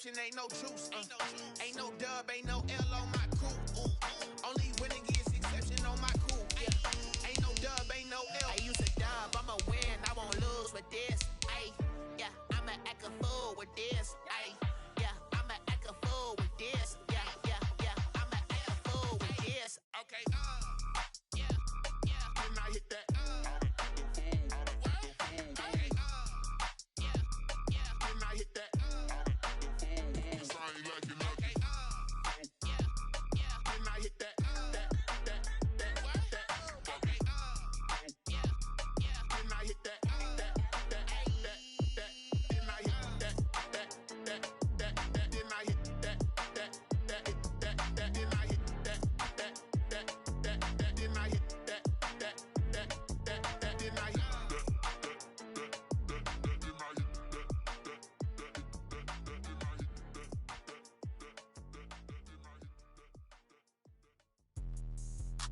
exception, ain't no juice. Ain't no dub, ain't no L on my coupe. Only winning is exception on my coupe. Ain't no dub, ain't no L. I used to dub, I'ma win, I won't lose with this. Yeah, I'ma act a fool with this. Yeah, I'ma act a fool with this. Yeah, I'ma act a fool with this. Okay, yeah, and I hit that.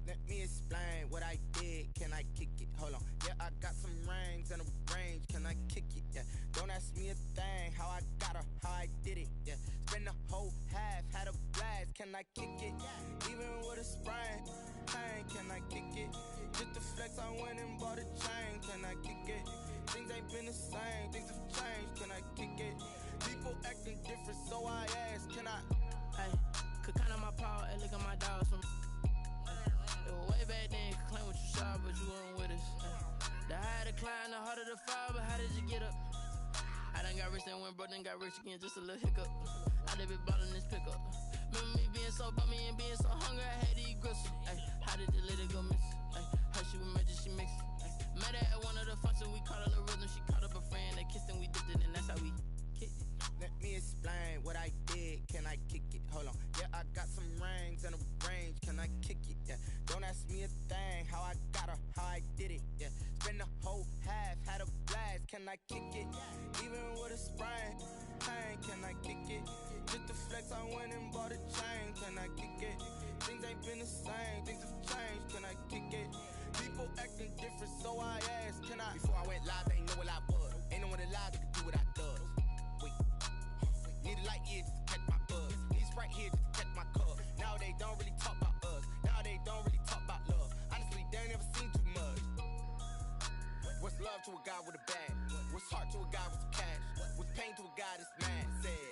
Let me explain what I did. Can I kick it? Hold on. Yeah, I got some rings and a range. Can I kick it? Yeah. Don't ask me a thing. How I got her, how I did it. Yeah. Spend the whole half, had a blast. Can I kick it? Even with a sprain. Pain, can I kick it? Just to flex, I went and bought a chain. Can I kick it? Things ain't been the same. Things have changed. Can I kick it? People acting different, so I ask. Can I? Hey, could count on my paw and look at my dogs from. Way back then, could claim what you saw, but you weren't with us. The higher the climb, the harder the fall, but how did you get up? I done got rich and went broke, then got rich again, just a little hiccup. I done been ballin' this pickup. Remember me being so bummy and being so hungry, I had to eat gristle. How did the lady go miss? Her she was magic, she mixed. Met her at one of the functions, we caught a little rhythm, she caught up a friend, they kissed and we dipped it, and that's how we kicked it. Let me explain what I did. Can I kick it? Hold on. Yeah, I got some rings and a range. Can I kick it? Yeah. Don't ask me a thing. How I got her, how I did it. Yeah. Spend the whole half, had a blast. Can I kick it? Even with a sprain. Pain, can I kick it? Just to flex, I went and bought a chain. Can I kick it? Things ain't been the same. Things have changed. Can I kick it? People acting different, so I asked. Can I? Before I went live, they ain't know what I was. Ain't no one alive that could do what I does. Need a light here just to catch my buzz. Need Sprite here just to catch my cup. Now they don't really talk about us. Now they don't really talk about love. Honestly, they ain't never seen too much. What's love to a guy with a bag? What's heart to a guy with some cash? What's pain to a guy that's mad? Said.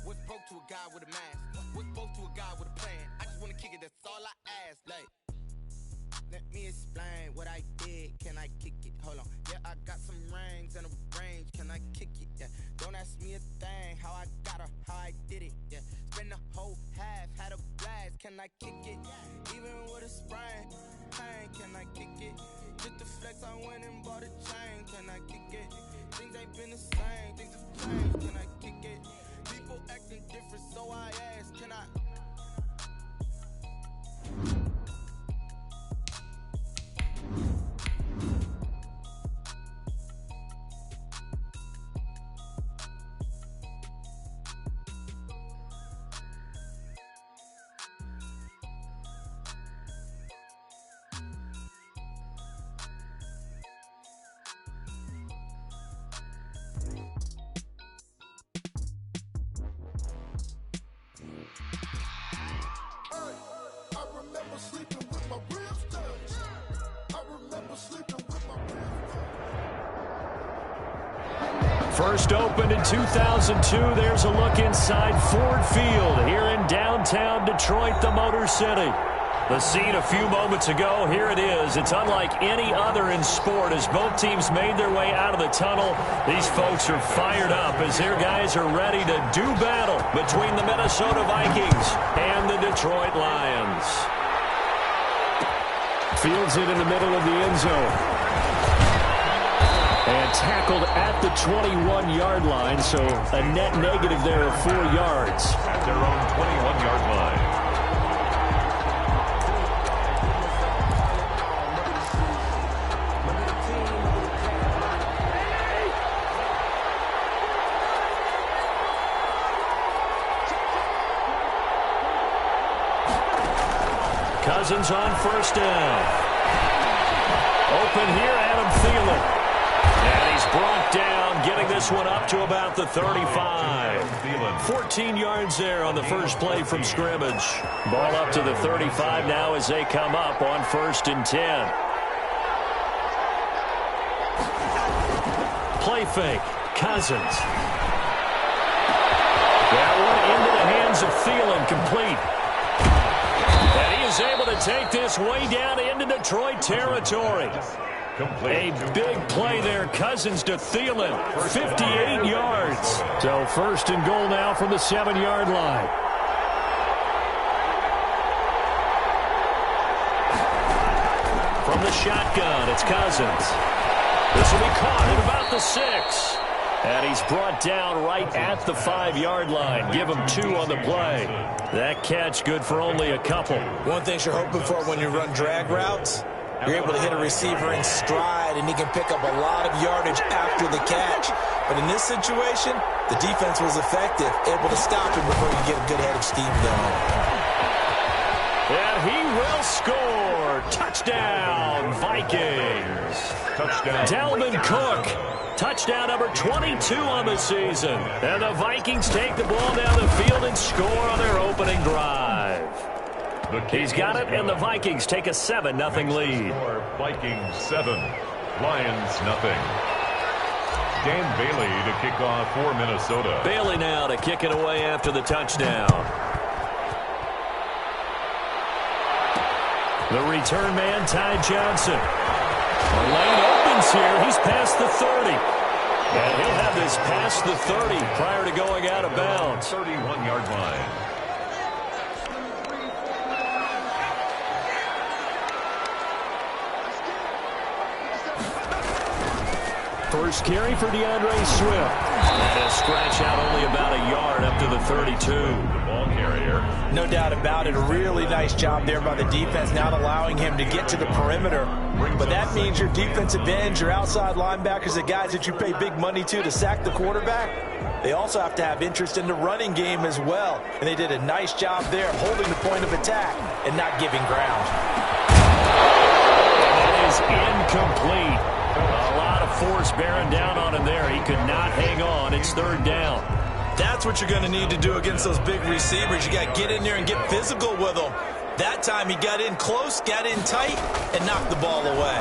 What's broke to a guy with a mask? What's broke to a guy with a plan? I just wanna kick it, that's all I ask. Like, let me explain what I did. Can I kick it? Hold on. Yeah, I got some rings and a range. Can I kick it? Yeah. Don't ask me a thing. How I got her, how I did it. Yeah. Spend the whole half, had a blast. Can I kick it? Even with a sprain. Pain, can I kick it? Just to flex, I went and bought a chain. Can I kick it? Things ain't been the same. Things have changed. Can I kick it? People acting different, so I ask. Can I? First opened in 2002, there's a look inside Ford Field here in downtown Detroit, the Motor City. The scene a few moments ago, here it is. It's unlike any other in sport as both teams made their way out of the tunnel. These folks are fired up as their guys are ready to do battle between the Minnesota Vikings and the Detroit Lions. Fields it in the middle of the end zone. And tackled at the 21-yard line, so a net negative there of 4 yards. At their own 21-yard line. Cousins on first down. Open here, Adam Thielen. And he's brought down, getting this one up to about the 35. 14 yards there on the first play from scrimmage. Ball up to the 35 now as they come up on 1st and 10. Play fake. Cousins. That one into the hands of Thielen, complete. And he is able to take this way down into Detroit territory. A big play there. Cousins to Thielen. 58 yards. So 1st and goal now from the 7-yard line. From the shotgun, it's Cousins. This will be caught at about the 6. And he's brought down right at the 5-yard line. Give him 2 on the play. That catch good for only a couple. One thing you're hoping for when you run drag routes, you're able to hit a receiver in stride, and he can pick up a lot of yardage after the catch. But in this situation, the defense was effective, able to stop him before you get a good head of steam going. And he will score. Touchdown, Vikings. Touchdown. Dalvin Cook. Touchdown number 22 on the season. And the Vikings take the ball down the field and score on their opening drive. He's got it, and the Vikings take a 7-0 lead. Vikings 7, Lions 0. Dan Bailey to kick off for Minnesota. Bailey now to kick it away after the touchdown. The return man, Ty Johnson. The lane opens here. He's past the 30. And he'll have this past the 30 prior to going out of bounds. 31-yard line. First carry for DeAndre Swift. And a scratch out only about a yard up to the 32. The ball carrier. No doubt about it. A really nice job there by the defense, not allowing him to get to the perimeter. But that means your defensive ends, your outside linebackers, the guys that you pay big money to sack the quarterback, they also have to have interest in the running game as well. And they did a nice job there of holding the point of attack and not giving ground. It is incomplete. A lot of force bearing down on him there. He could not hang on. It's 3rd down. That's what you're going to need to do against those big receivers. You got to get in there and get physical with them. That time he got in close, got in tight, and knocked the ball away.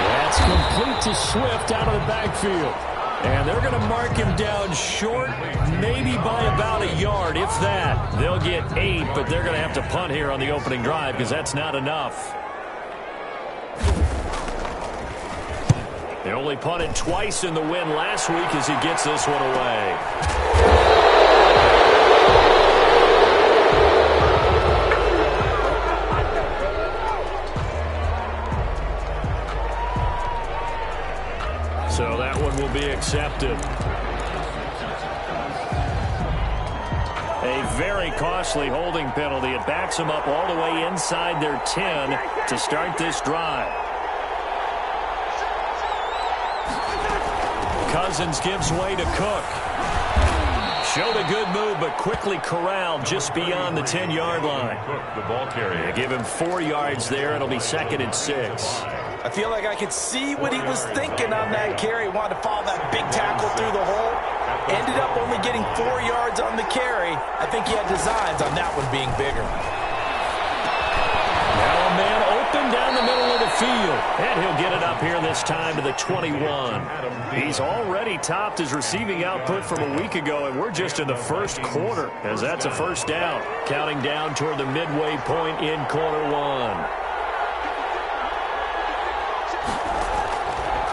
That's complete to Swift out of the backfield. And they're going to mark him down short, maybe by about a yard, if that. They'll get 8, but they're going to have to punt here on the opening drive because that's not enough. They only punted twice in the win last week as he gets this one away. So that one will be accepted. A very costly holding penalty. It backs them up all the way inside their 10 to start this drive. Cousins gives way to Cook. Showed a good move, but quickly corralled just beyond the 10-yard line. Cook, the ball carrier. They give him 4 yards there. It'll be 2nd and 6. I feel like I could see what he was thinking on that carry. Wanted to follow that big tackle through the hole. Ended up only getting 4 yards on the carry. I think he had designs on that one being bigger. Now a man open down the middle of the field. And he'll get it up here this time to the 21. He's already topped his receiving output from a week ago, and we're just in the first quarter as that's a 1st down. Counting down toward the midway point in quarter 1.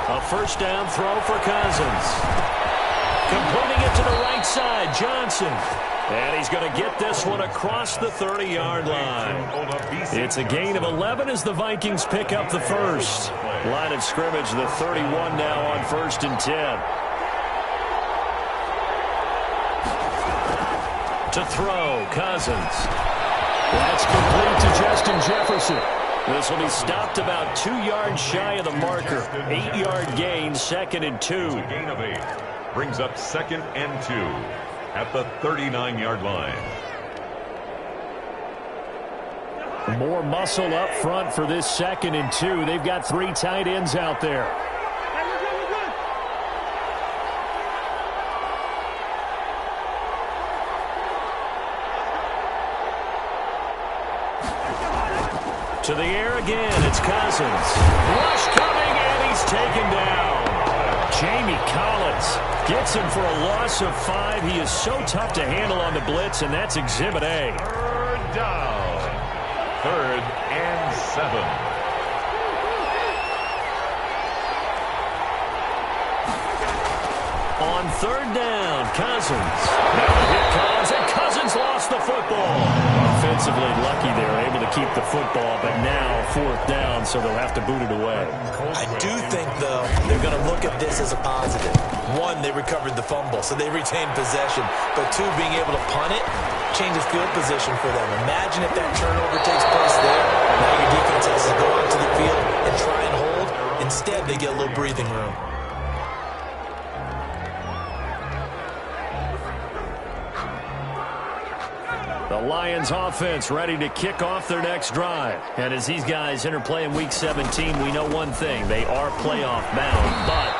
A 1st down throw for Cousins. Completing it to the right side, Johnson. And he's going to get this one across the 30-yard line. It's a gain of 11 as the Vikings pick up the 1st. Line of scrimmage, the 31 now on 1st and 10. To throw, Cousins. That's complete to Justin Jefferson. This will be stopped about 2 yards shy of the marker. 8-yard gain, 2nd and 2. A gain of 8. Brings up 2nd and 2 at the 39-yard line. More muscle up front for this 2nd and 2. They've got 3 tight ends out there. To the air again, it's Cousins. Rush coming, and he's taken down. Jamie Collins gets him for a loss of 5. He is so tough to handle on the blitz, and that's Exhibit A. Third down. 3rd and 7. On 3rd down, Cousins. Now the hit comes, and Cousins lost the football. Offensively lucky they were able to keep the football, but now 4th down, so they'll have to boot it away. I do think, though, they're going to look at this as a positive. 1, they recovered the fumble, so they retained possession. But 2, being able to punt it changes field position for them. Imagine if that turnover takes place there. Now your defense has to go out to the field and try and hold. Instead, they get a little breathing room. The Lions offense ready to kick off their next drive. And as these guys interplay in Week 17, we know one thing. They are playoff bound, but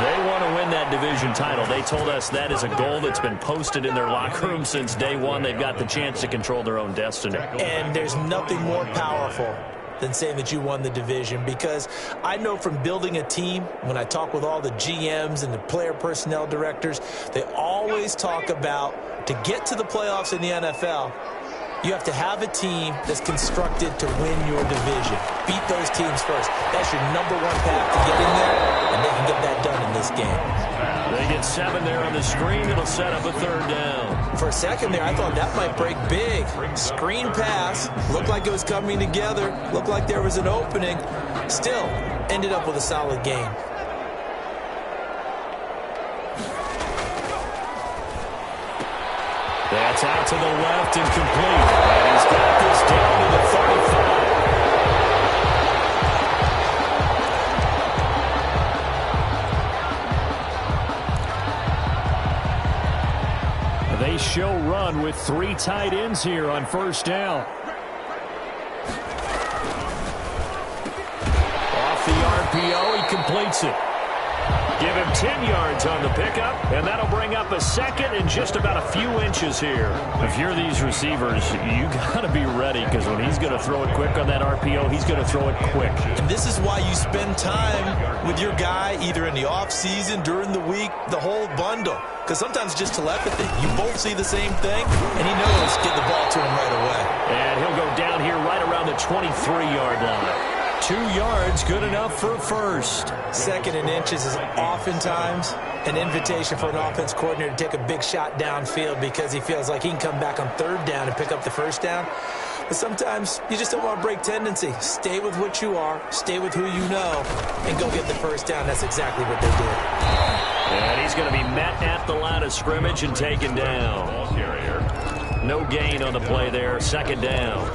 they want to win that division title. They told us that is a goal that's been posted in their locker room since day one. They've got the chance to control their own destiny. And there's nothing more powerful than saying that you won the division, because I know from building a team, when I talk with all the GMs and the player personnel directors, they always talk about, to get to the playoffs in the NFL, you have to have a team that's constructed to win your division. Beat those teams first. That's your #1 path to get in there, and they can get that done in this game. They get 7 there on the screen. It'll set up a 3rd down. For a second there, I thought that might break big. Screen pass. Looked like it was coming together. Looked like there was an opening. Still, ended up with a solid game. That's out to the left and complete. And he's got this down to the 35. They show run with 3 tight ends here on 1st down. Off the RPO, he completes it. Give him 10 yards on the pickup, and that'll bring up a 2nd and just about a few inches here. If you're these receivers, you got to be ready, because when he's going to throw it quick on that RPO, he's going to throw it quick. And this is why you spend time with your guy either in the offseason, during the week, the whole bundle. Because sometimes it's just telepathy. You both see the same thing, and he knows get the ball to him right away. And he'll go down here right around the 23-yard line. 2 yards, good enough for a 1st. 2nd and inches is oftentimes an invitation for an offense coordinator to take a big shot downfield, because he feels like he can come back on 3rd down and pick up the 1st down. But sometimes you just don't want to break tendency. Stay with what you are, stay with who you know, and go get the 1st down. That's exactly what they did. And he's going to be met at the line of scrimmage and taken down. No gain on the play there, 2nd down.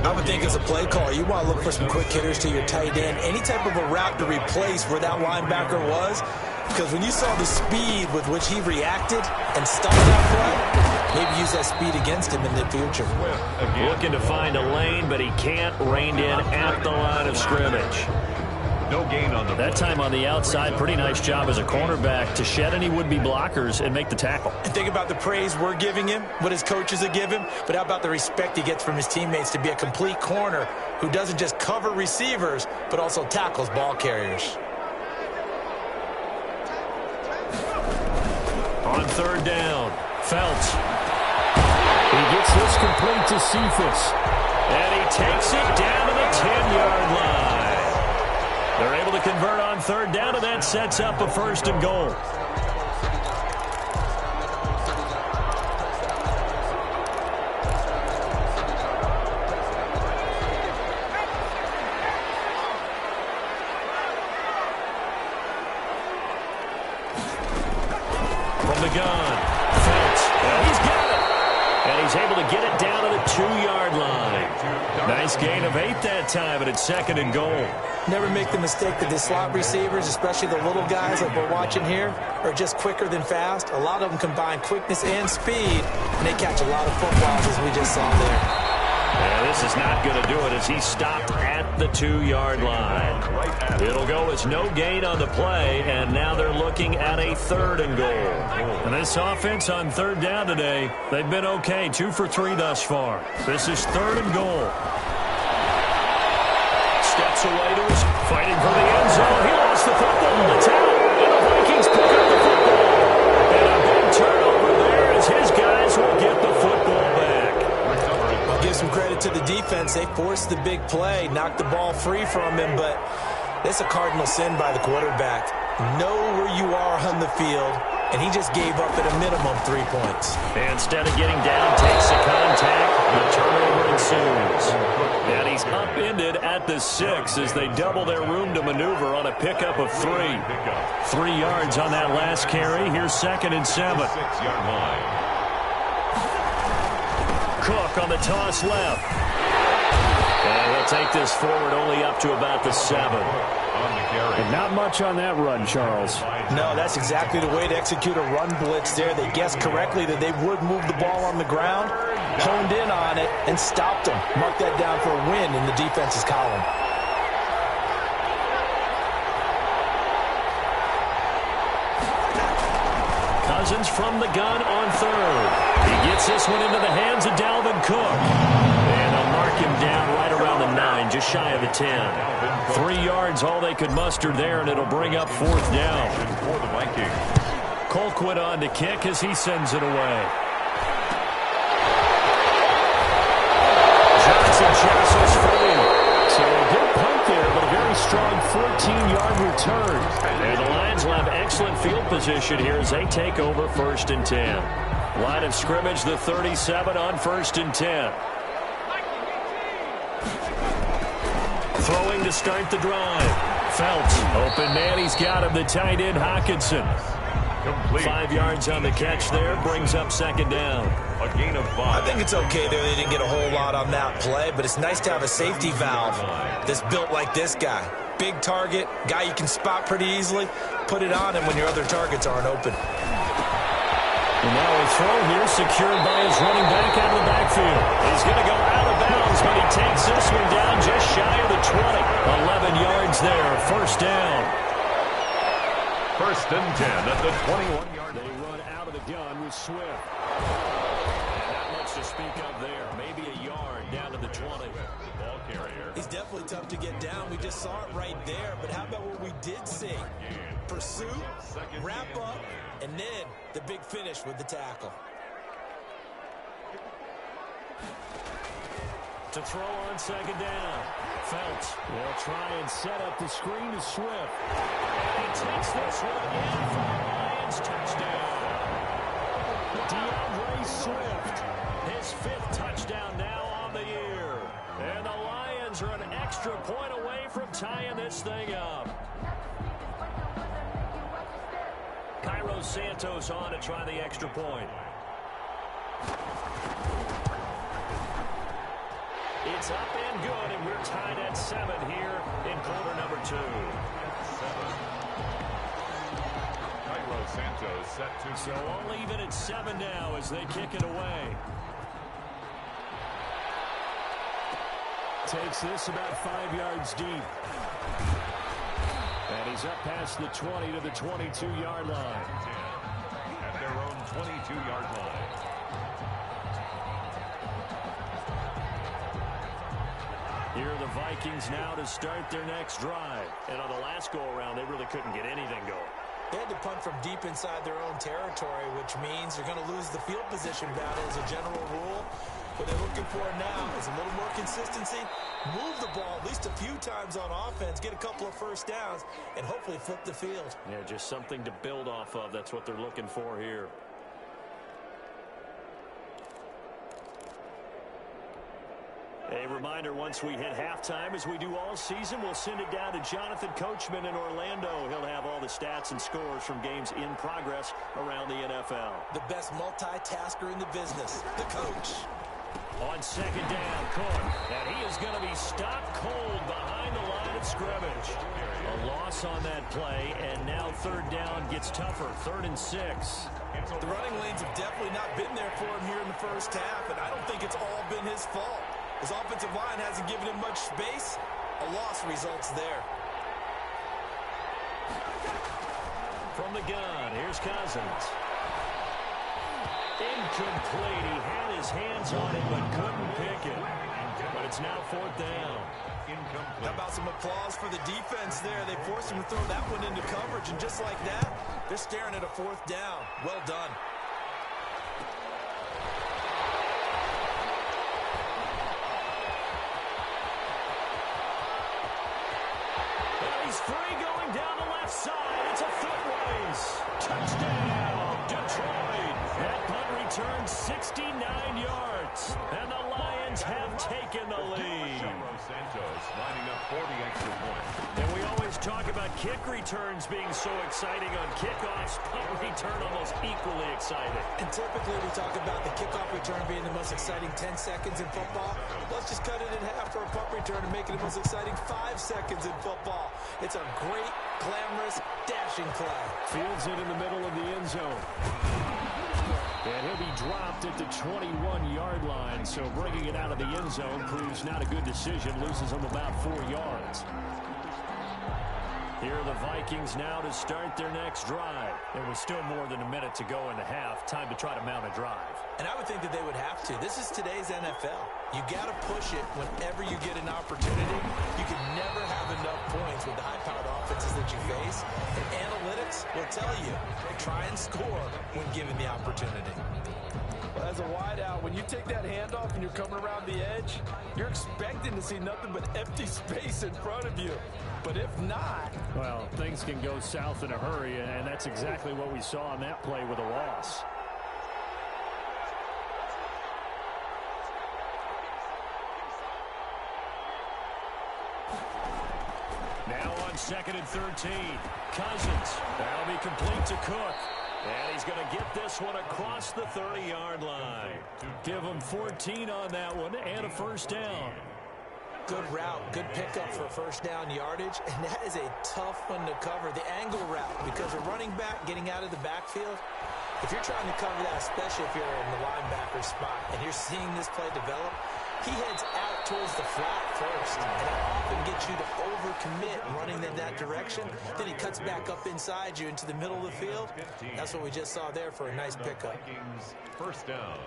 I would think as a play caller, you want to look for some quick hitters to your tight end. Any type of a route to replace where that linebacker was. Because when you saw the speed with which he reacted and stopped that play, maybe use that speed against him in the future. Looking to find a lane, but he can't. Reined in at the line of scrimmage. No gain on the that time on the outside. Pretty nice job as a cornerback to shed any would-be blockers and make the tackle. And think about the praise we're giving him, what his coaches have given him, but how about the respect he gets from his teammates to be a complete corner who doesn't just cover receivers, but also tackles ball carriers. On 3rd down, Felts. He gets this complete to Cephas. And he takes it down to the 10-yard line. They're able to convert on 3rd down, and that sets up a 1st and goal. From the gun, Felts. And he's got it. And he's able to get it down to the 2-yard line. Nice gain of 8 that time, and it's 2nd and goal. Never make the mistake that the slot receivers, especially the little guys like we're watching here, are just quicker than fast. A lot of them combine quickness and speed, and they catch a lot of footballs, as we just saw there. Yeah, this is not going to do it as he stopped at the 2-yard line. It'll go as no gain on the play, and now they're looking at a 3rd and goal. And this offense on 3rd down today, they've been okay, 2 for 3 thus far. This is 3rd and goal. gets away to his fighting for the end zone. He lost the football. It's out. And the Vikings pick up the football. And a big turnover there as his guys will get the football back. I'll give some credit to the defense. They forced the big play, knocked the ball free from him, but it's a cardinal sin by the quarterback. Know where you are on the field, and he just gave up at a minimum 3 points. Instead of getting down, takes the contact. The turnover ensues. And he's upended at the 6 as they double their room to maneuver on a pickup of 3. 3 yards on that last carry. Here's 2nd and 7. 6-yard line. Cook on the toss left. And they'll take this forward only up to about the 7. And not much on that run, Charles. No, that's exactly the way to execute a run blitz there. They guessed correctly that they would move the ball on the ground, honed in on it, and stopped them. Mark that down for a win in the defense's column. Cousins from the gun on 3rd. He gets this one into the hands of Dalvin Cook. And they'll mark him down right around the 9, just shy of the 10. 3 yards, all they could muster there, and it'll bring up 4th down. For the Vikings. Colquitt on to kick as he sends it away. Johnson jostles free. So a good punt there, but a very strong 14-yard return. And the Lions will have excellent field position here as they take over 1st and 10. Line of scrimmage, the 37 on 1st and 10. Throwing to start the drive. Phelps, open man, he's got him, the tight end Hockenson. Complete. 5 yards on the catch there, brings up 2nd down. A gain of 5. I think it's okay there. They didn't get a whole lot on that play, but it's nice to have a safety valve that's built like this guy. Big target, guy you can spot pretty easily. Put it on him when your other targets aren't open. And now a throw here secured by his running back out of the backfield. He's going to go out of bounds, but he takes this one down just shy of the 20. 11 yards there, 1st down. 1st and 10 at the 21-yard line. They run out of the gun with Swift. And not much to speak of there. Maybe a yard down to the 20. Ball carrier. He's definitely tough to get down. We just saw it right there. But how about what we did see? Pursuit, wrap up, and then the big finish with the tackle. To throw on 2nd down. Phelps will try and set up the screen to Swift. And he takes this one in for the Lions touchdown. DeAndre Swift, his 5th touchdown now on the year. And the Lions are an extra point away from tying this thing up. Cairo Santos on to try the extra point. It's up and good, and we're tied at 7 here in quarter number 2. Cairo Santos set to. So all even at 7 now as they kick it away. Takes this about 5 yards deep. And he's up past the 20 to the 22-yard line. At their own 22-yard line. Here are the Vikings now to start their next drive. And on the last go-around, they really couldn't get anything going. They had to punt from deep inside their own territory, which means they're going to lose the field position battle as a general rule. What they're looking for now is a little more consistency, move the ball at least a few times on offense, get a couple of 1st downs, and hopefully flip the field. Yeah, just something to build off of. That's what they're looking for here. A reminder, once we hit halftime, as we do all season, we'll send it down to Jonathan Coachman in Orlando. He'll have all the stats and scores from games in progress around the NFL. The best multitasker in the business, the coach. On 2nd down, Cook, and he is going to be stopped cold behind the line of scrimmage. A loss on that play, and now 3rd down gets tougher, 3rd and 6. The running lanes have definitely not been there for him here in the first half, and I don't think it's all been his fault. His offensive line hasn't given him much space. A loss results there. From the gun, here's Cousins. Incomplete. He had his hands on it, but couldn't pick it. But it's now 4th down. Incomplete. complete. How about some applause for the defense there? They forced him to throw that one into coverage, and just like that, they're staring at a 4th down. Well done. He's free going down the left side. It's a foot race. Touchdown, Detroit. That punt return 69 yards. And the Lions have taken the lead. Santos lining up for the extra point. And we always talk about kick returns being so exciting on kickoffs. Punt return almost equally exciting. And typically we talk about the kickoff return being the most exciting 10 seconds in football. Let's just cut it in half for a punt return and make it the most exciting 5 seconds in football. It's a great, glamorous, dashing play. Fields it in the middle of the end zone. And he'll be dropped at the 21-yard line, so bringing it out of the end zone proves not a good decision, loses him about 4 yards. Here are the Vikings now to start their next drive. There was still more than a minute to go in the half. Time to try to mount a drive. And I would think that they would have to. This is today's NFL. You got to push it whenever you get an opportunity. You can never have enough points with the high-powered offenses that you face. And analytics will tell you, try and score when given the opportunity. Well, as a wideout, when you take that handoff and you're coming around the edge, you're expecting to see nothing but empty space in front of you. But if not... Well, things can go south in a hurry, and that's exactly what we saw on that play with a loss. Now on 2nd and 13. Cousins. That'll be complete to Cook. And he's going to get this one across the 30-yard line. Give him 14 on that one and a first down. Good route, good pickup for first down yardage, and that is a tough one to cover. The angle route, because a running back getting out of the backfield, if you're trying to cover that, especially if you're in the linebacker spot, and you're seeing this play develop, he heads out towards the flat first, and it often gets you to overcommit running in that direction. Then he cuts back up inside you into the middle of the field. That's what we just saw there for a nice pickup. First down.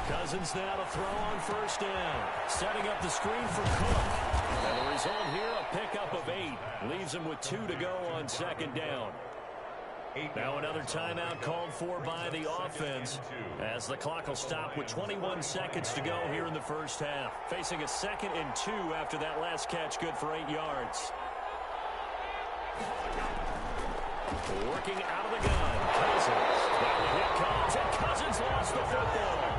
Cousins now to throw on first down. Setting up the screen for Cook. And the result here, a pickup of 8. Leaves him with 2 to go on 2nd down. Now another timeout called for by the offense, as the clock will stop with 21 seconds to go here in the first half. Facing a 2nd and 2 after that last catch, good for 8 yards. Working out of the gun, Cousins. Now the hit comes, and Cousins lost the football.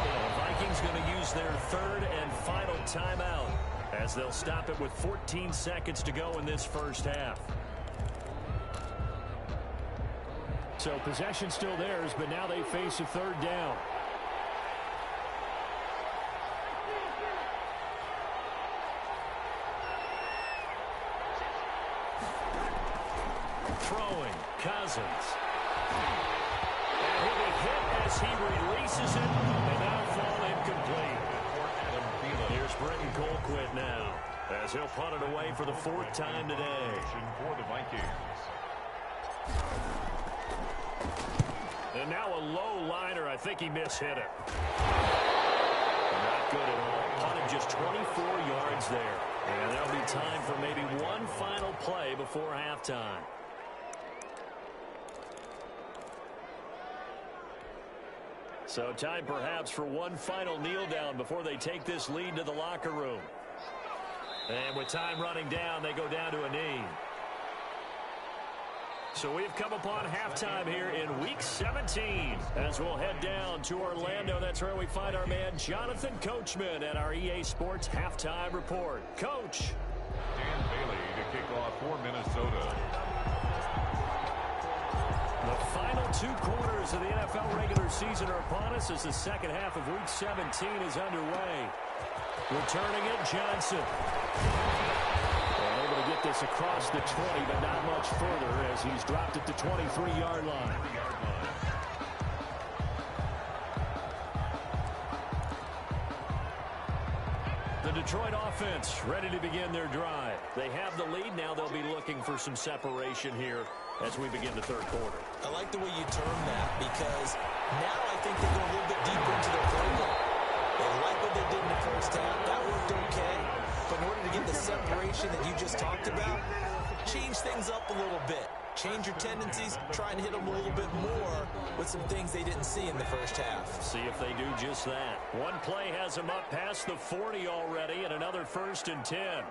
The Vikings going to use their 3rd and final timeout, as they'll stop it with 14 seconds to go in this first half. So possession still theirs, but now they face a 3rd down. Throwing, Cousins. And he'll be hit as he releases it, and that'll fall incomplete. Here's Britton Colquitt now, as he'll punt it away for the 4th time today. For the Vikings. And now a low liner. I think he mishit it. Not good at all. Punted just 24 yards there. And there'll be time for maybe one final play before halftime. So time perhaps for one final kneel down before they take this lead to the locker room. And with time running down, they go down to a knee. So we've come upon halftime here in Week 17. As we'll head down to Orlando, that's where we find our man Jonathan Coachman at our EA Sports Halftime Report. Coach. Dan Bailey to kick off for Minnesota. The final 2 quarters of the NFL regular season are upon us as the second half of Week 17 is underway. Returning it, Johnson. Able to get this across the 20, but not much further as he's dropped at the 23-yard line. The Detroit offense ready to begin their drive. They have the lead. Now they'll be looking for some separation here as we begin the third quarter. I like the way you term that because now I think they go a little bit deeper into their playbook. They like what they did in the first half. That worked okay. But in order to get the separation that you just talked about, change things up a little bit. Change your tendencies, try and hit them a little bit more with some things they didn't see in the first half. See if they do just that. One play has them up past the 40 already, and another 1st and 10.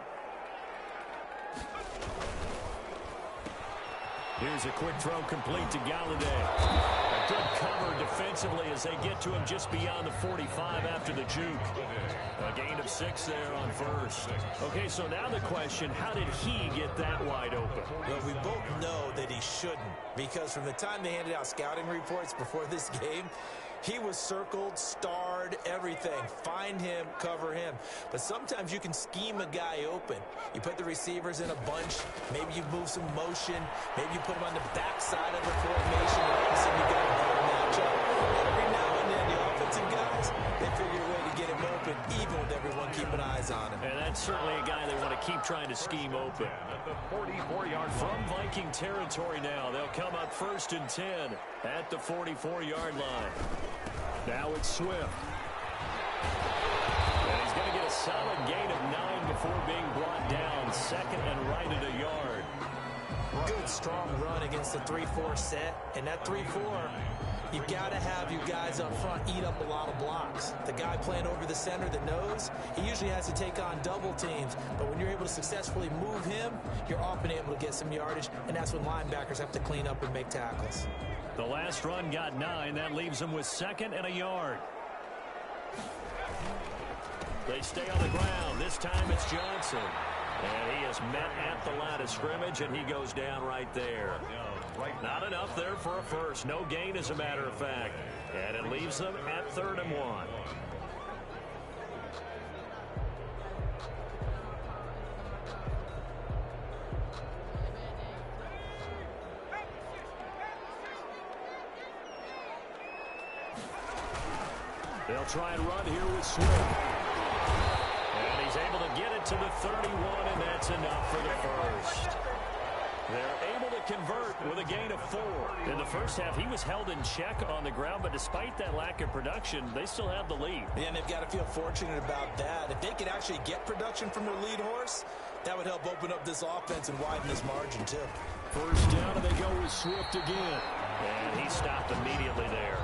Here's a quick throw complete to Galladay. A good cover defensively as they get to him just beyond the 45 after the juke. A gain of 6 there on 1st. Okay, so now the question, how did he get that wide open? Well, we both know that he shouldn't, because from the time they handed out scouting reports before this game, he was circled, starred, everything. Find him, cover him. But sometimes you can scheme a guy open. You put the receivers in a bunch. Maybe you move some motion. Maybe you put him on the backside of the formation. And all of a sudden you got a better matchup. And every now and then the offensive guys, they figure a way to get him open, even with everyone keeping eyes on him. And that's certainly a guy they want to keep trying to scheme open. At the 44-yard From Viking territory now, they'll come up 1st and 10 at the 44-yard line. Now it's Swift. And he's going to get a solid gain of 9 before being brought down. 2nd and right at a yard. Good, strong run against the 3-4 set. And that 3-4, you've got to have your guys up front eat up a lot of blocks. The guy playing over the center, the nose, he usually has to take on double teams. But when you're able to successfully move him, you're often able to get some yardage. And that's when linebackers have to clean up and make tackles. The last run got 9. That leaves them with 2nd and a yard. They stay on the ground. This time it's Johnson. And he is met at the line of scrimmage, and he goes down right there. Not enough there for a first. No gain, as a matter of fact. And it leaves them at 3rd and 1. They'll try and run here with Swift. And he's able to get it to the 31, and that's enough for the first. They're able to convert with a gain of 4. In the first half, he was held in check on the ground, but despite that lack of production, they still have the lead. Yeah, and they've got to feel fortunate about that. If they could actually get production from their lead horse, that would help open up this offense and widen this margin, too. 1st down, and they go with Swift again. And he stopped immediately there.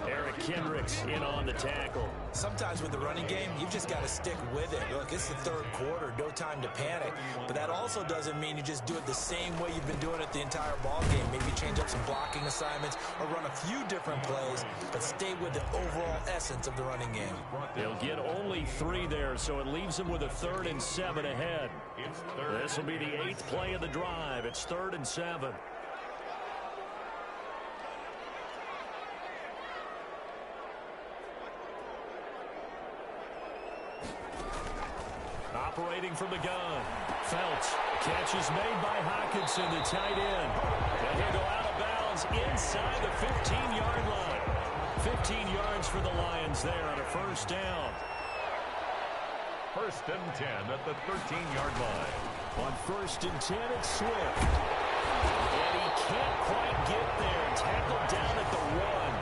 Eric Kendricks in on the tackle. Sometimes with the running game, you've just got to stick with it. Look, it's the 3rd quarter, no time to panic. But that also doesn't mean you just do it the same way you've been doing it the entire ball game. Maybe change up some blocking assignments or run a few different plays, but stay with the overall essence of the running game. They'll get only 3 there, so it leaves them with a 3rd and 7 ahead. This will be the 8th play of the drive. It's 3rd and 7. Operating from the gun. Felts. Catch is made by Hockenson, the tight end. And he'll go out of bounds inside the 15-yard line. 15 yards for the Lions there on a 1st down. 1st and 10 at the 13-yard line. On 1st and 10, it's Swift. And he can't quite get there. Tackled down at the 1.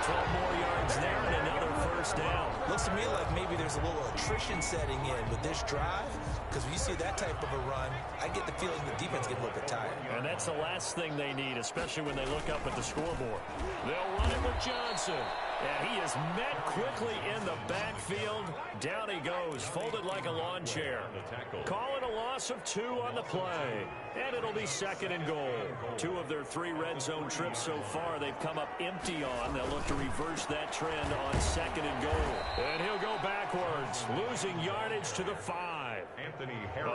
12 more yards there and another 1st down. Looks to me like maybe there's a little attrition setting in with this drive, because when you see that type of a run, I get the feeling the defense gets a little bit tired. And that's the last thing they need, especially when they look up at the scoreboard. They'll run it with Johnson. And he is met quickly in the backfield. Down he goes, folded like a lawn chair. Calling a loss of 2 on the play. And it'll be 2nd and goal. 2 of their 3 red zone trips so far they've come up empty on. They'll look to reverse that trend on 2nd and goal. And he'll go backwards, losing yardage to the 5.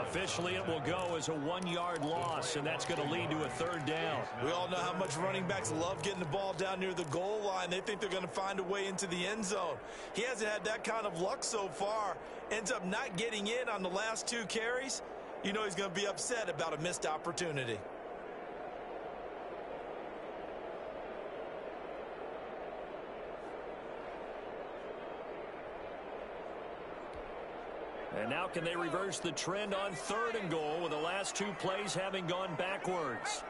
Officially, it will go as a 1-yard loss, and that's going to lead to a 3rd down. We all know how much running backs love getting the ball down near the goal line. They think they're going to find a way into the end zone. He hasn't had that kind of luck so far. Ends up not getting in on the last 2 carries. You know he's going to be upset about a missed opportunity. And now can they reverse the trend on 3rd and goal with the last 2 plays having gone backwards?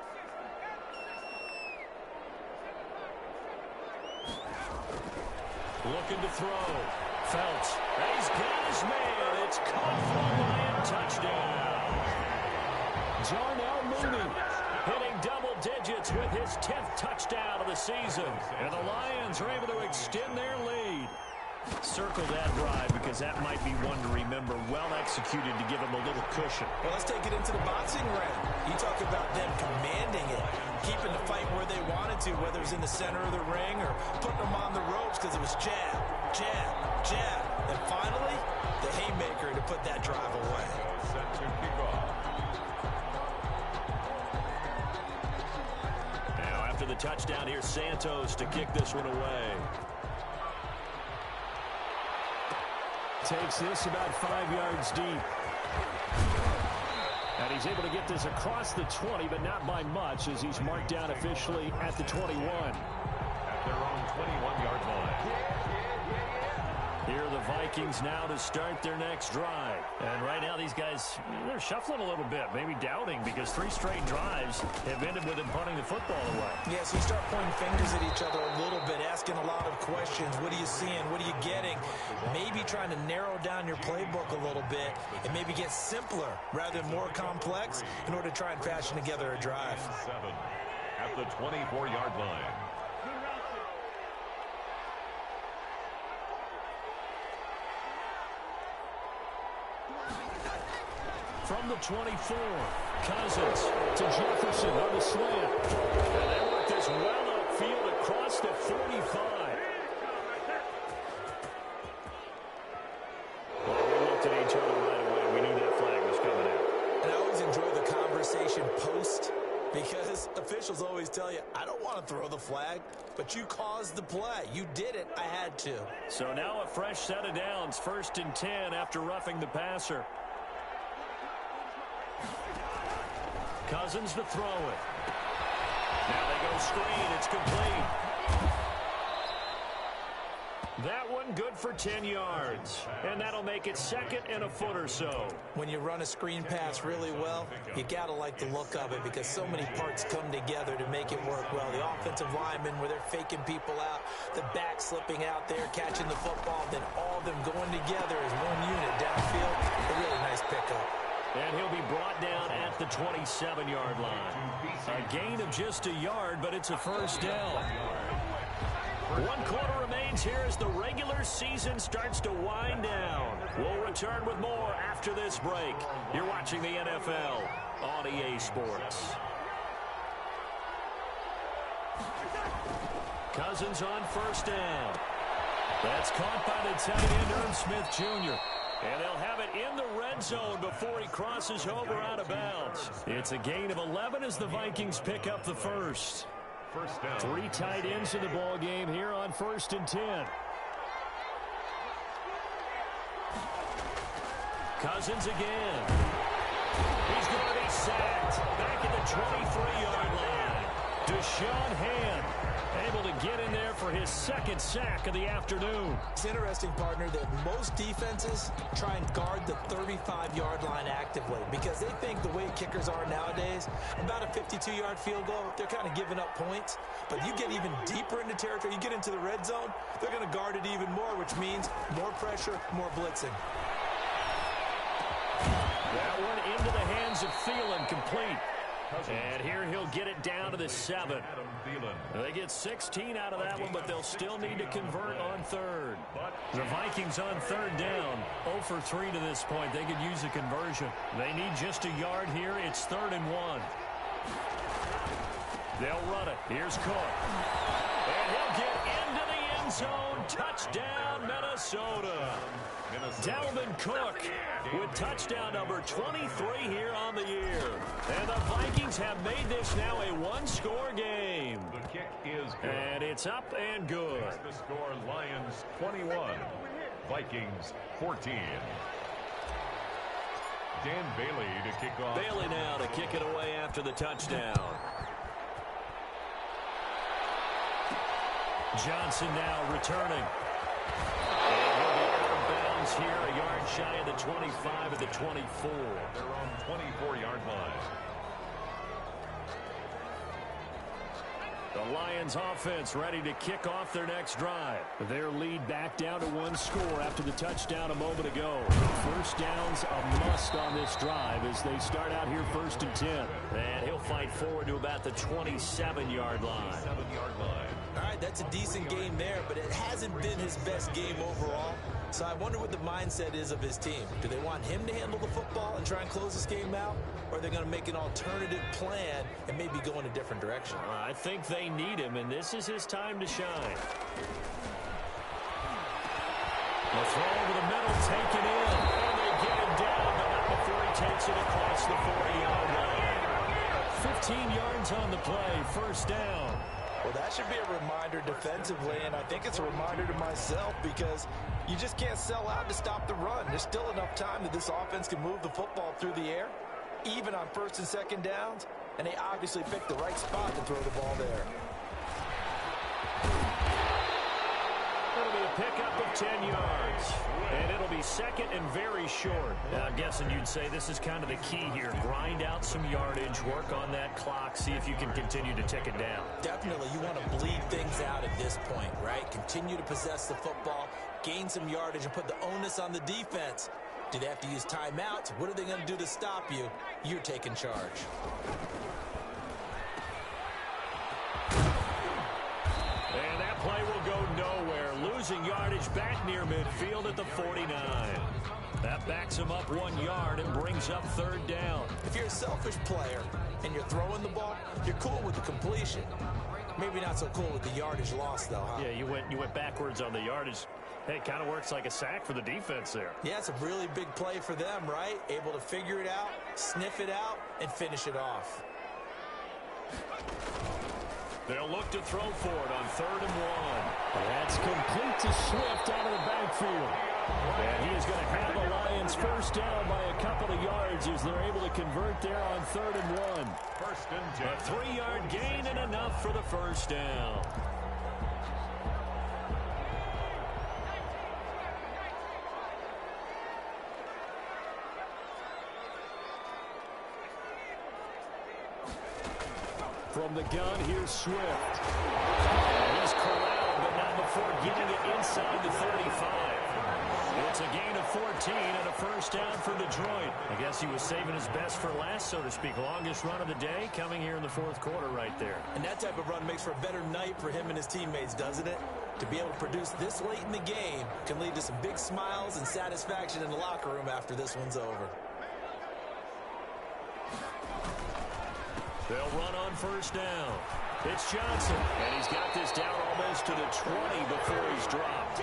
Looking to throw. Phelps. He's got his man. It's caught for a Lion touchdown. Jarnell Mooney hitting double digits with his 10th touchdown of the season. And the Lions are able to extend their lead. Circle that drive because that might be one to remember. Well executed to give them a little cushion. Well, let's take it into the boxing ring. You talk about them commanding it, keeping the fight where they wanted to, whether it was in the center of the ring or putting them on the ropes because it was jab, jab, jab. And finally, the haymaker to put that drive away. Set to kick off. Now after the touchdown, here's Santos to kick this one away. Takes this about 5 yards deep. And he's able to get this across the 20, but not by much as he's marked down officially at the 21. At their own 21-yard line. Here are the Vikings now to start their next drive. And right now these guys, they're shuffling a little bit, maybe doubting because 3 straight drives have ended with them punting the football away. Yeah, so you start pointing fingers at each other a little bit, asking a lot of questions. What are you seeing? What are you getting? Maybe trying to narrow down your playbook a little bit and maybe get simpler rather than more complex in order to try and fashion together a drive. 7 at the 24-yard line. From the 24, Cousins to Jefferson on the slant. And they work this well upfield across the 45. Well, we looked at each other right away. We knew that flag was coming out. And I always enjoy the conversation post because officials always tell you, I don't want to throw the flag, but you caused the play. You did it. I had to. So now a fresh set of downs, 1st and 10 after roughing the passer. Cousins to throw it. Now they go screen. It's complete. That one good for 10 yards. And that'll make it 2nd and a foot or so. When you run a screen pass really well, you got to like the look of it because so many parts come together to make it work well. The offensive linemen where they're faking people out, the back slipping out there, catching the football, then all of them going together as one unit downfield. A really nice pickup. And he'll be brought down at the 27-yard line. A gain of just a yard, but it's a first down. 1 quarter remains here as the regular season starts to wind down. We'll return with more after this break. You're watching the NFL on EA Sports. Cousins on first down. That's caught by the tight end, Irv Smith Jr. And they'll have it in the red zone before he crosses over out of bounds. It's a gain of 11 as the Vikings pick up the first. First down. 3 tight ends in the ball game here on 1st and 10. Cousins again. He's going to be sacked back at the 23-yard line. Deshaun Hand able to get in there for his 2nd sack of the afternoon. It's interesting, partner, that most defenses try and guard the 35-yard line actively because they think the way kickers are nowadays, about a 52-yard field goal, they're kind of giving up points. But you get even deeper into territory, you get into the red zone, they're going to guard it even more, which means more pressure, more blitzing. That one into the hands of Thielen, complete. And here he'll get it down to the 7. They get 16 out of that one, but they'll still need to convert on 3rd. The Vikings on 3rd down, 0 for 3 to this point. They could use a conversion. They need just a yard here. It's 3rd and 1. They'll run it. Here's Cook. And he'll get into the end zone. Touchdown, Minnesota. Dalvin Cook with touchdown number 23 here on the year. And the Vikings have made this now a 1-score game. The kick is good. And it's up and good. The score, Lions 21, Vikings 14. Dan Bailey to kick off. Bailey now to kick it away after the touchdown. Johnson now returning. And he'll be out of bounds Lions here, a yard shy of the 25 at the 24. Their own 24-yard line. The Lions offense ready to kick off their next drive. Their lead back down to 1 score after the touchdown a moment ago. First down's a must on this drive as they start out here 1st and 10. And he'll fight forward to about the 27-yard line. 27-yard line. All right, that's a decent game there, but it hasn't been his best game overall. So I wonder what the mindset is of his team. Do they want him to handle the football and try and close this game out? Or are they going to make an alternative plan and maybe go in a different direction? I think they need him, and this is his time to shine. The throw over the middle, taken in. And they get him down, but not before he takes it across the 40-yard line. 15 yards on the play, first down. Well, that should be a reminder defensively, and I think it's a reminder to myself because you just can't sell out to stop the run. There's still enough time that this offense can move the football through the air, even on 1st and 2nd downs, and they obviously picked the right spot to throw the ball there. It'll be a pickup of 10 yards, and it'll be second and very short. Now, I'm guessing you'd say this is kind of the key here. Grind out some yardage, work on that clock, see if you can continue to tick it down. Definitely, you want to bleed things out at this point, right? Continue to possess the football, gain some yardage, and put the onus on the defense. Do they have to use timeouts? What are they going to do to stop you? You're taking charge. And that play will go nowhere. Losing yardage back near midfield at the 49. That backs him up 1 yard and brings up 3rd down. If you're a selfish player and you're throwing the ball, you're cool with the completion. Maybe not so cool with the yardage loss, though, huh? Yeah, you went backwards on the yardage. Hey, it kind of works like a sack for the defense there. Yeah, it's a really big play for them, right? Able to figure it out, sniff it out, and finish it off. They'll look to throw for it on 3rd and 1. That's complete to Swift out of the backfield. And he is going to have the Lions first down by a couple of yards as they're able to convert there on 3rd and 1. 1st and 10. A 3-yard gain and enough for the first down. From the gun, here's Swift. He's corralled, but not before getting it inside the 35. It's a gain of 14 and a first down for Detroit. I guess he was saving his best for last, so to speak. Longest run of the day coming here in the 4th quarter right there. And that type of run makes for a better night for him and his teammates, doesn't it? To be able to produce this late in the game can lead to some big smiles and satisfaction in the locker room after this one's over. They'll run on first down. It's Johnson, and he's got this down almost to the 20 before he's dropped.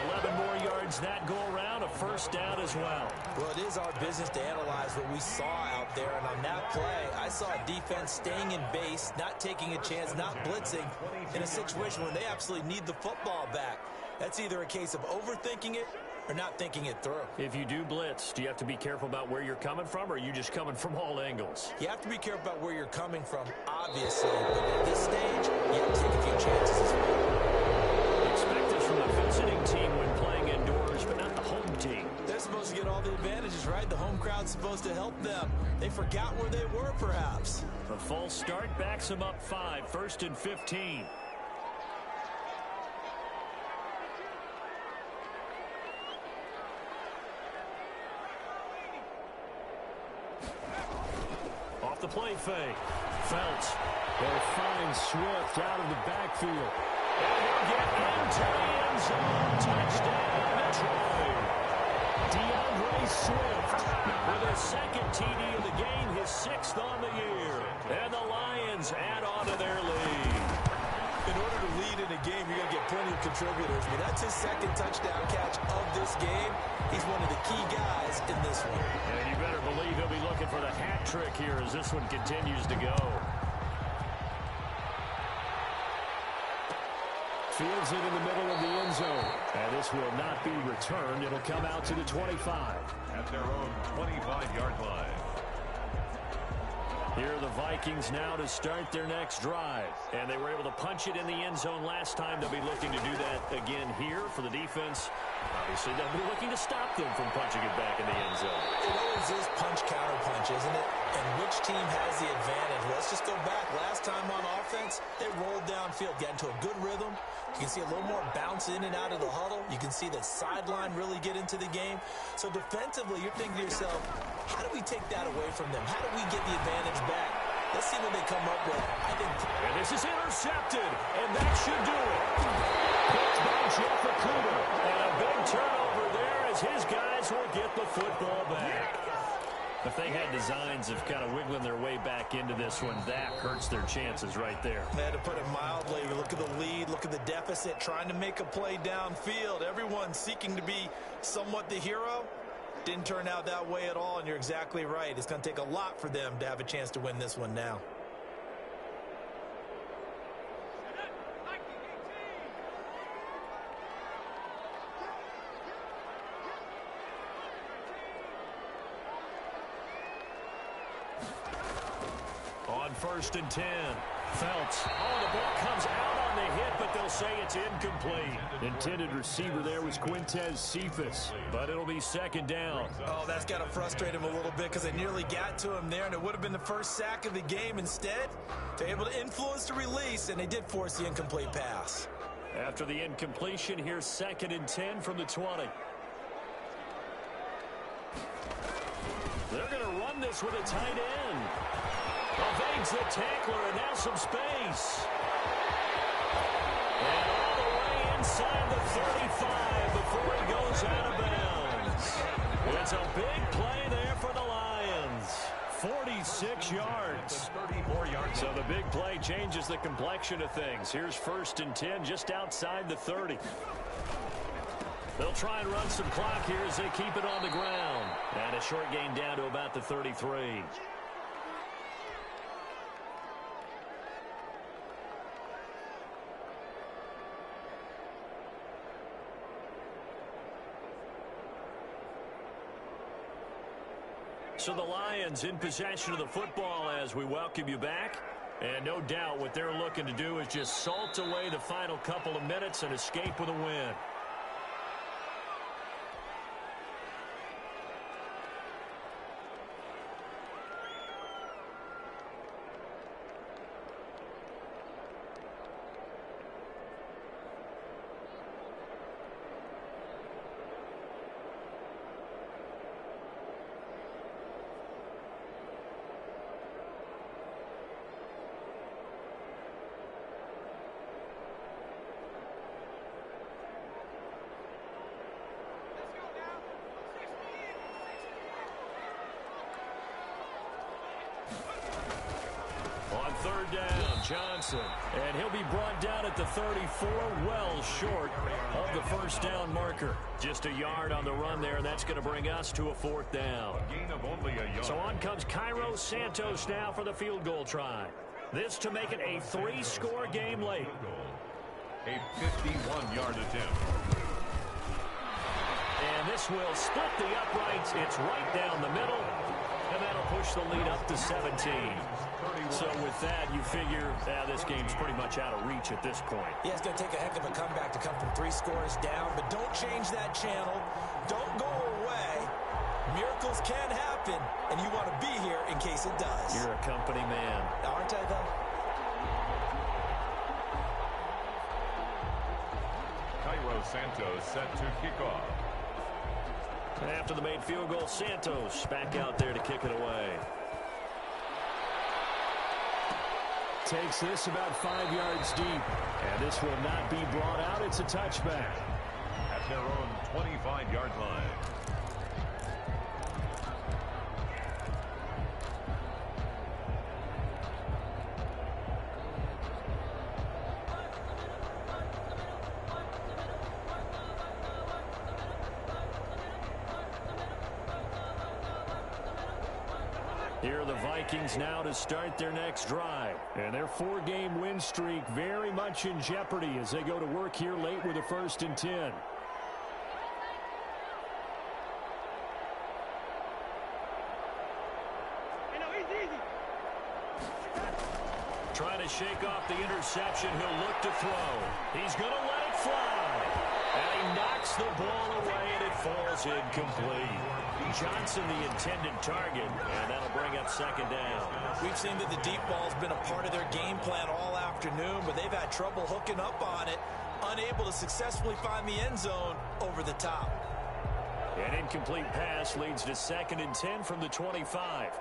11 more yards that go around, a first down as well. Well, it is our business to analyze what we saw out there, and on that play, I saw a defense staying in base, not taking a chance, not blitzing, in a situation where they absolutely need the football back. That's either a case of overthinking it or not thinking it through. If you do blitz, do you have to be careful about where you're coming from, or are you just coming from all angles? You have to be careful about where you're coming from, obviously, but at this stage, you have to take a few chances as well. Expect this from the visiting team when playing indoors, but not the home team. They're supposed to get all the advantages, right? The home crowd's supposed to help them. They forgot where they were, perhaps. A false start backs them up 5, 1st and 15. Off the play fake. Felts. They'll find Swift out of the backfield. And he'll get into the end zone. Touchdown, Detroit. DeAndre Swift with his 2nd TD of the game, his 6th on the year. And the Lions add on to their lead. In order to lead in a game, you're going to get plenty of contributors, but that's his 2nd touchdown catch of this game. He's one of the key guys in this one. And you better believe he'll be looking for the hat trick here as this one continues to go. Fields it in the middle of the end zone. And this will not be returned. It'll come out to the 25. At their own 25-yard line. Here are the Vikings now to start their next drive. And they were able to punch it in the end zone last time. They'll be looking to do that again here for the defense. Obviously, they'll be looking to stop them from punching it back in the end zone. It always is punch-counter-punch, isn't it? And which team has the advantage? Let's just go back. Last time on offense, they rolled downfield, got into a good rhythm. You can see a little more bounce in and out of the huddle. You can see the sideline really get into the game. So defensively, you're thinking to yourself, how do we take that away from them? How do we get the advantage back? Let's see what they come up with. And this is intercepted, and that should do it. Picked by Jeff Okuda. And a big turnover there as his guys will get the football back. If they had designs of kind of wiggling their way back into this one, that hurts their chances right there. They had to put it mildly. Look at the lead, look at the deficit, trying to make a play downfield. Everyone seeking to be somewhat the hero. Didn't turn out that way at all, and you're exactly right. It's going to take a lot for them to have a chance to win this one now. On 1st and 10, Phelps. Oh, the ball comes out on the hit, but they'll say it's incomplete. Intended receiver there was Quintez Cephas, but it'll be 2nd down. Oh, that's got to frustrate him a little bit because they nearly got to him there, and it would have been the first sack of the game. Instead, they're able to influence the release, and they did force the incomplete pass. After the incompletion, here's 2nd and 10 from the 20. They're going to run this with a tight end. Evades the tackler, and now some space. And all the way inside the 35 before he goes out of bounds. It's a big play there for the Lions. 46 yards. So the big play changes the complexion of things. Here's 1st and 10 just outside the 30. They'll try and run some clock here as they keep it on the ground. And a short gain down to about the 33. So the Lions in possession of the football as we welcome you back. And no doubt what they're looking to do is just salt away the final couple of minutes and escape with a win. On 3rd down, Johnson. And he'll be brought down at the 34, well short of the 1st down marker. Just a yard on the run there, and that's going to bring us to a 4th down. Gain of only a yard. So on comes Cairo Santos now for the field goal try. This to make it a 3-score game late. A 51-yard attempt. And this will split the uprights. It's right down the middle. And that'll push the lead up to 17. So with that, you figure this game's pretty much out of reach at this point. Yeah, it's going to take a heck of a comeback to come from 3 scores down, but don't change that channel. Don't go away. Miracles can happen, and you want to be here in case it does. You're a company man. Aren't I, though? Cairo Santos set to kick off. After the made field goal, Santos back out there to kick it away. Takes this about 5 yards deep. And this will not be brought out. It's a touchback. At their own 25-yard line. Here are the Vikings now to start their next drive. And their 4-game win streak very much in jeopardy as they go to work here late with a 1st and 10. Trying to shake off the interception. He'll look to throw. He's going to let it fly. And he knocks the ball away, and it falls incomplete. Johnson, the intended target, and that'll bring up second down. We've seen that the deep ball's been a part of their game plan all afternoon, but they've had trouble hooking up on it, unable to successfully find the end zone over the top. An incomplete pass leads to 2nd and 10 from the 25.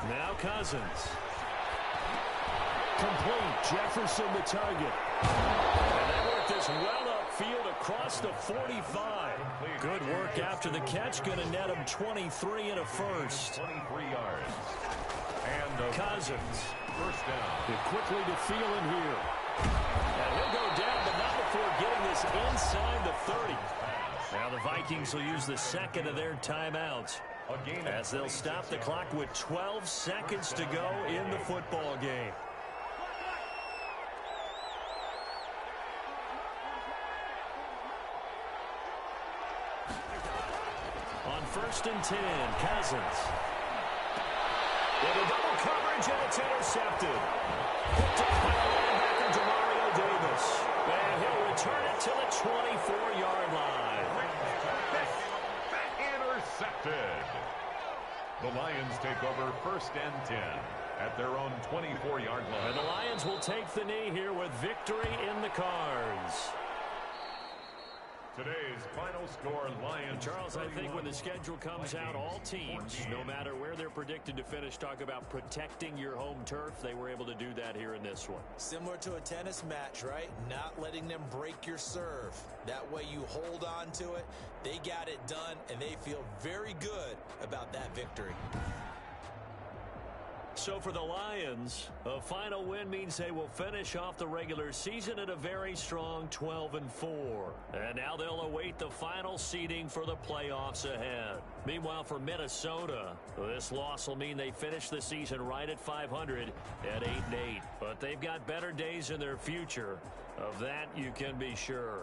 Now Cousins. Complete. Jefferson the target. And that worked as well upfield across the 45. Good work after the catch. Going to net him 23 and a first. 23 yards. And Cousins. First down. Quickly to Thielen here. And he'll go down, but not before getting this inside the 30. Now the Vikings will use the second of their timeouts, as they'll stop the clock with 12 seconds to go in the football game. On 1st and 10, Cousins. With a double coverage, and it's intercepted. Picked up by the linebacker, Demario Davis. And he'll return it to the 24-yard line. Intercepted. The Lions take over 1st and 10 at their own 24-yard line. And the Lions will take the knee here with victory in the cards. Today's final score, Lions. Charles, I think when the schedule comes out, all teams, no matter where they're predicted to finish, talk about protecting your home turf. They were able to do that here in this one. Similar to a tennis match, right? Not letting them break your serve. That way you hold on to it. They got it done, and they feel very good about that victory. So for the Lions, a final win means they will finish off the regular season at a very strong 12-4. And now they'll await the final seeding for the playoffs ahead. Meanwhile, for Minnesota, this loss will mean they finish the season right at 500 at 8-8. But they've got better days in their future. Of that, you can be sure.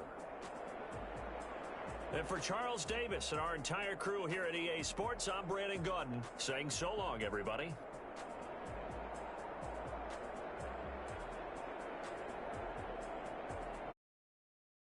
And for Charles Davis and our entire crew here at EA Sports, I'm Brandon Gaudin saying so long, everybody.